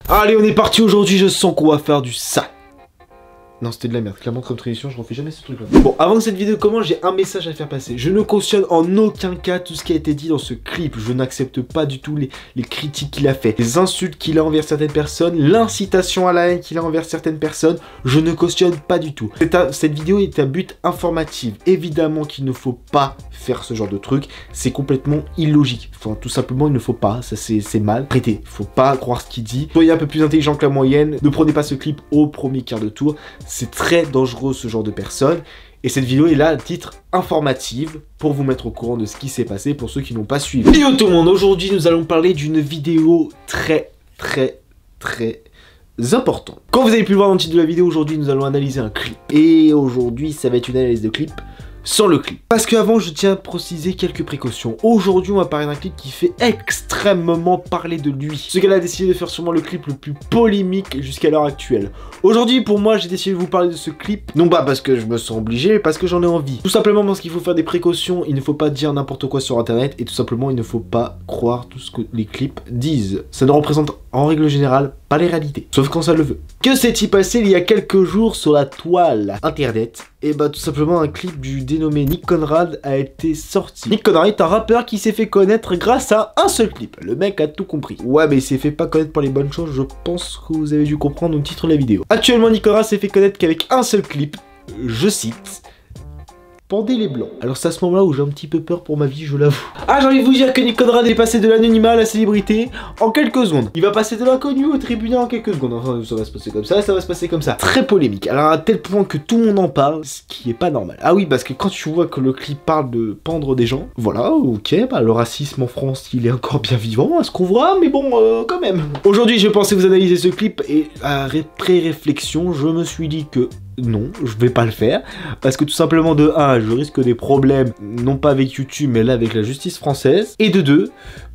Allez, on est parti aujourd'hui, je sens qu'on va faire du sale. Non, c'était de la merde, clairement comme tradition, je refais jamais ce truc là. Bon, avant que cette vidéo commence, j'ai un message à faire passer. Je ne cautionne en aucun cas tout ce qui a été dit dans ce clip. Je n'accepte pas du tout les critiques qu'il a fait, les insultes qu'il a envers certaines personnes, l'incitation à la haine qu'il a envers certaines personnes. Je ne cautionne pas du tout. Cette vidéo est à but informatif. Évidemment qu'il ne faut pas faire ce genre de truc. C'est complètement illogique. Enfin, tout simplement, il ne faut pas. Ça, c'est mal. Arrêtez. Faut pas croire ce qu'il dit. Soyez un peu plus intelligent que la moyenne. Ne prenez pas ce clip au premier quart de tour. C'est très dangereux ce genre de personnes. Et cette vidéo est là à titre informative pour vous mettre au courant de ce qui s'est passé pour ceux qui n'ont pas suivi. Yo tout le monde, aujourd'hui nous allons parler d'une vidéo très importante. Comme vous avez pu le voir dans le titre de la vidéo, aujourd'hui nous allons analyser un clip. Et aujourd'hui ça va être une analyse de clip sans le clip. Parce qu'avant, je tiens à préciser quelques précautions. Aujourd'hui, on va parler d'un clip qui fait extrêmement parler de lui. Ce qu'elle a décidé de faire sûrement le clip le plus polémique jusqu'à l'heure actuelle. Aujourd'hui, pour moi, j'ai décidé de vous parler de ce clip, non pas parce que je me sens obligé, mais parce que j'en ai envie. Tout simplement parce qu'il faut faire des précautions, il ne faut pas dire n'importe quoi sur internet, et tout simplement, il ne faut pas croire tout ce que les clips disent. Ça ne représente, en règle générale, pas les réalités. Sauf quand ça le veut. Que s'est-il passé il y a quelques jours sur la toile internet? Et bah tout simplement un clip du dénommé Nick Conrad a été sorti. Nick Conrad est un rappeur qui s'est fait connaître grâce à un seul clip. Le mec a tout compris. Ouais, mais il s'est fait pas connaître pour les bonnes choses, je pense que vous avez dû comprendre au titre de la vidéo. Actuellement Nick Conrad s'est fait connaître qu'avec un seul clip, je cite: pendez les blancs. Alors c'est à ce moment-là où j'ai un petit peu peur pour ma vie, je l'avoue. Ah, j'ai envie de vous dire que Nick Conrad est passé de l'anonymat à la célébrité en quelques secondes. Il va passer de l'inconnu au tribunal en quelques secondes. Enfin, ça va se passer comme ça va se passer comme ça. Très polémique. Alors à tel point que tout le monde en parle, ce qui est pas normal. Ah oui, parce que quand tu vois que le clip parle de pendre des gens, voilà, ok, bah le racisme en France, il est encore bien vivant, à ce qu'on voit, mais bon, quand même. Aujourd'hui, je pensais vous analyser ce clip et après réflexion, je me suis dit que non, je vais pas le faire, parce que tout simplement de 1, je risque des problèmes, non pas avec YouTube, mais là avec la justice française, et de 2,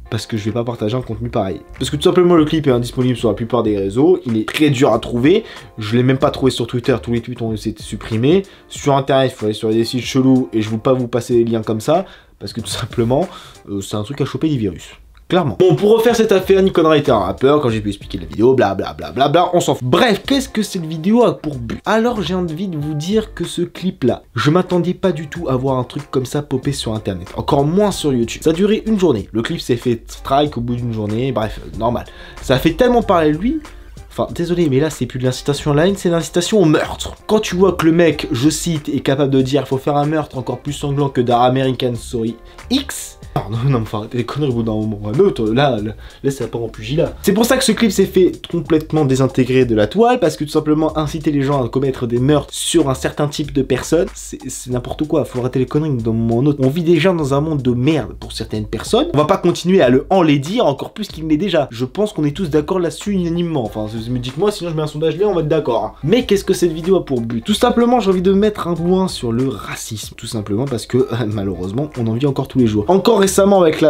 parce que je vais pas partager un contenu pareil. Parce que tout simplement le clip est indisponible sur la plupart des réseaux, il est très dur à trouver, je l'ai même pas trouvé sur Twitter, tous les tweets ont été supprimés, sur internet il faut aller sur des sites chelous, et je ne veux pas vous passer des liens comme ça, parce que tout simplement, c'est un truc à choper des virus. Clairement. Bon, pour refaire cette affaire, Nick Conrad était un rappeur, quand j'ai pu expliquer la vidéo, blablabla, on s'en fout. Bref, qu'est-ce que cette vidéo a pour but? Alors, j'ai envie de vous dire que ce clip-là, je m'attendais pas du tout à voir un truc comme ça popper sur internet, encore moins sur YouTube. Ça a duré une journée, le clip s'est fait strike au bout d'une journée, bref, normal. Ça a fait tellement parler de lui. Enfin, désolé, mais là, c'est plus de l'incitation à la haine, c'est l'incitation au meurtre. Quand tu vois que le mec, je cite, est capable de dire « faut faire un meurtre encore plus sanglant que dans American Story X », non, enfin, arrêtez les conneries au bout d'un moment ou un autre, là, ça part en pugilat. C'est pour ça que ce clip s'est fait complètement désintégrer de la toile, parce que tout simplement, inciter les gens à commettre des meurtres sur un certain type de personnes, c'est n'importe quoi, faut arrêter les conneries d'un moment ou un autre. On vit déjà dans un monde de merde pour certaines personnes, on va pas continuer à le enlaidir encore plus qu'il l'est déjà. Je pense qu'on est tous d'accord là-dessus unanimement, enfin, me dites-moi, sinon je mets un sondage là, on va être d'accord. Mais qu'est-ce que cette vidéo a pour but? Tout simplement, j'ai envie de mettre un point sur le racisme, tout simplement parce que, malheureusement, on en vit encore tous les jours. Encore récemment avec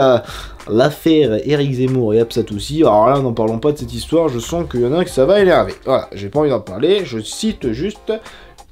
l'affaire Eric Zemmour et Absatoussi, alors là n'en parlons pas de cette histoire, je sens qu'il y en a que ça va énerver. Voilà, j'ai pas envie d'en parler, je cite juste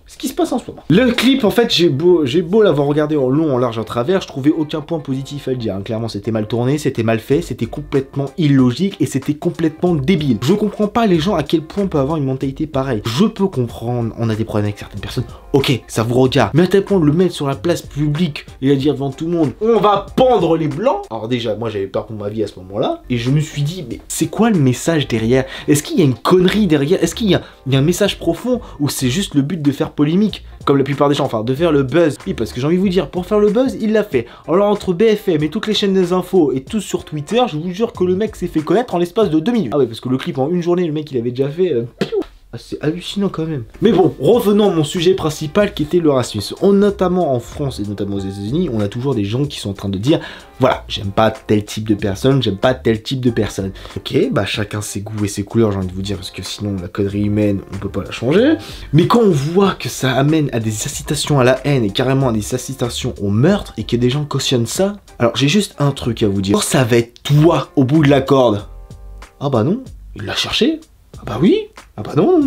ce qui se passe en ce moment. Le clip, en fait, j'ai beau l'avoir regardé en long, en large, en travers, je trouvais aucun point positif à le dire. Hein. Clairement, c'était mal tourné, c'était mal fait, c'était complètement illogique et c'était complètement débile. Je comprends pas les gens à quel point on peut avoir une mentalité pareille. Je peux comprendre, on a des problèmes avec certaines personnes, ok, ça vous regarde. Mais à tel point de le mettre sur la place publique et à dire devant tout le monde, on va pendre les blancs. Alors déjà, moi j'avais peur pour ma vie à ce moment-là, et je me suis dit, mais c'est quoi le message derrière? Est-ce qu'il y a une connerie derrière? Est-ce qu'il y a un message profond ou c'est juste le but de faire polémique, comme la plupart des gens, enfin de faire le buzz? Oui, parce que j'ai envie de vous dire, pour faire le buzz, il l'a fait. Alors entre BFM et toutes les chaînes des infos et tous sur Twitter, je vous jure que le mec s'est fait connaître en l'espace de 2 minutes. Ah ouais, parce que le clip en une journée, le mec il avait déjà fait... c'est hallucinant quand même. Mais bon, revenons à mon sujet principal qui était le racisme. Notamment en France et notamment aux États-Unis, on a toujours des gens qui sont en train de dire voilà, j'aime pas tel type de personne, j'aime pas tel type de personne. Ok, bah chacun ses goûts et ses couleurs, j'ai envie de vous dire, parce que sinon la connerie humaine, on peut pas la changer. Mais quand on voit que ça amène à des incitations à la haine et carrément à des incitations au meurtre et que des gens cautionnent ça, alors j'ai juste un truc à vous dire. Ça va être toi au bout de la corde. Ah bah non, il l'a cherché. Ah bah oui. Ah bah non,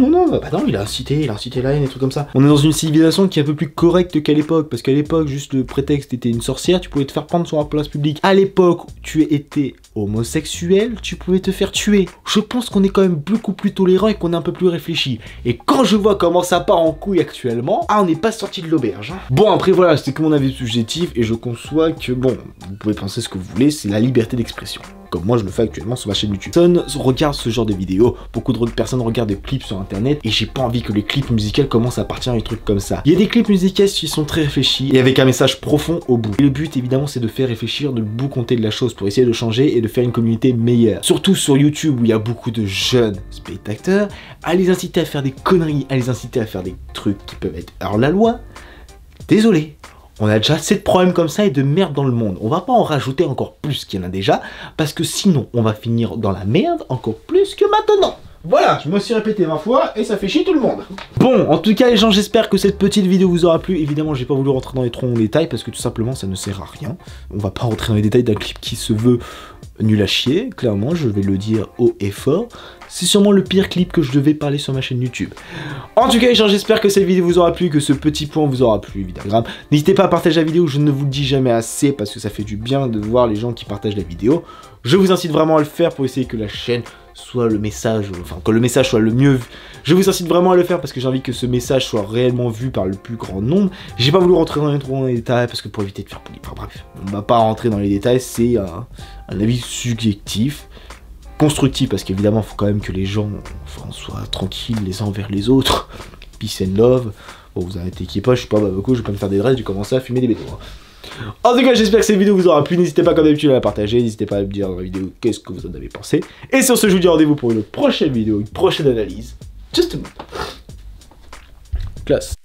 il a incité la haine et trucs comme ça. On est dans une civilisation qui est un peu plus correcte qu'à l'époque, parce qu'à l'époque, juste le prétexte était une sorcière, tu pouvais te faire prendre sur la place publique. À l'époque, tu étais homosexuel, tu pouvais te faire tuer. Je pense qu'on est quand même beaucoup plus tolérant et qu'on est un peu plus réfléchi. Et quand je vois comment ça part en couille actuellement, on n'est pas sorti de l'auberge. Hein. Bon, après voilà, c'était que mon avis subjectif et je conçois que bon, vous pouvez penser ce que vous voulez, c'est la liberté d'expression. Comme moi je le fais actuellement sur ma chaîne YouTube. Personne regarde ce genre de vidéos, beaucoup de personnes regardent des clips sur internet et j'ai pas envie que les clips musicaux commencent à partir à des trucs comme ça. Il y a des clips musicaux qui sont très réfléchis et avec un message profond au bout. Et le but évidemment c'est de faire réfléchir, de le bout compter de la chose pour essayer de changer et de faire une communauté meilleure. Surtout sur YouTube où il y a beaucoup de jeunes spectateurs, à les inciter à faire des conneries, à les inciter à faire des trucs qui peuvent être hors la loi. Désolé. On a déjà assez de problèmes comme ça et de merde dans le monde. On va pas en rajouter encore plus qu'il y en a déjà, parce que sinon, on va finir dans la merde encore plus que maintenant. Voilà, je me suis répété 20 fois et ça fait chier tout le monde. Bon, en tout cas les gens, j'espère que cette petite vidéo vous aura plu. Évidemment, j'ai pas voulu rentrer dans les trop longs détails parce que tout simplement, ça ne sert à rien. On va pas rentrer dans les détails d'un clip qui se veut nul à chier, clairement, je vais le dire haut et fort. C'est sûrement le pire clip que je devais parler sur ma chaîne YouTube. En tout cas, les gens, j'espère que cette vidéo vous aura plu, que ce petit point vous aura plu, évidemment. N'hésitez pas à partager la vidéo, je ne vous le dis jamais assez, parce que ça fait du bien de voir les gens qui partagent la vidéo. Je vous incite vraiment à le faire pour essayer que la chaîne soit le message, enfin que le message soit le mieux vu. Je vous incite vraiment à le faire parce que j'ai envie que ce message soit réellement vu par le plus grand nombre. J'ai pas voulu rentrer dans les détails parce que pour éviter de faire polémique. Enfin bref, on va pas rentrer dans les détails, c'est un avis subjectif. Constructif parce qu'évidemment il faut quand même que les gens soient tranquilles les uns envers les autres. Peace and love. Bon, vous arrêtez qui pas, je suis pas Babako, je vais pas me faire des dresses, j'ai commencé à fumer des bétons. En tout cas, j'espère que cette vidéo vous aura plu. N'hésitez pas comme d'habitude à la partager, n'hésitez pas à me dire dans la vidéo qu'est-ce que vous en avez pensé. Et sur ce, je vous dis rendez-vous pour une prochaine vidéo, une prochaine analyse. Just a moment. Classe.